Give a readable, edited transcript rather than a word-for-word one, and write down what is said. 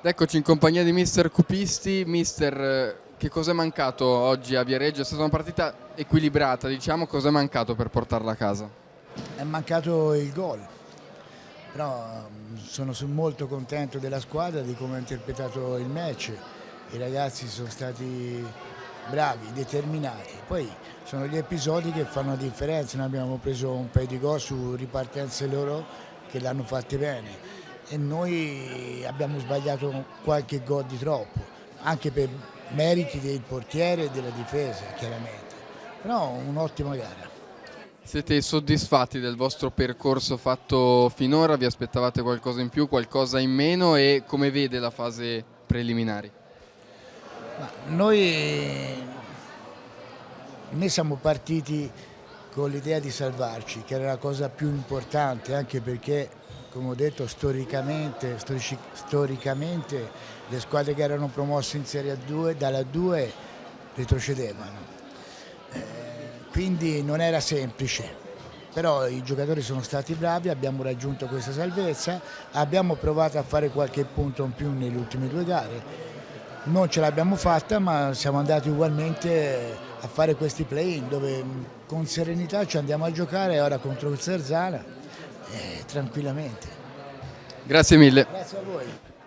Eccoci in compagnia di mister Cupisti. Mister, che cosa è mancato oggi a Viareggio? È stata una partita equilibrata, diciamo, cosa è mancato per portarla a casa? È mancato il gol, però sono molto contento della squadra, di come ha interpretato il match. I ragazzi sono stati bravi, determinati. Poi sono gli episodi che fanno la differenza. Noi abbiamo preso un paio di gol su ripartenze loro che l'hanno fatte bene e noi abbiamo sbagliato qualche gol di troppo, anche per meriti del portiere e della difesa, chiaramente. Però un'ottima gara. Siete soddisfatti del vostro percorso fatto finora? Vi aspettavate qualcosa in più, qualcosa in meno e come vede la fase preliminari? Ma noi siamo partiti con l'idea di salvarci, che era la cosa più importante, anche perché, come ho detto, storicamente le squadre che erano promosse in Serie A2, dalla 2 retrocedevano. Quindi non era semplice, però i giocatori sono stati bravi, abbiamo raggiunto questa salvezza, abbiamo provato a fare qualche punto in più nelle ultime due gare, non ce l'abbiamo fatta, ma siamo andati ugualmente a fare questi play-in dove con serenità ci andiamo a giocare ora contro il Sarzana tranquillamente. Grazie mille. Grazie a voi.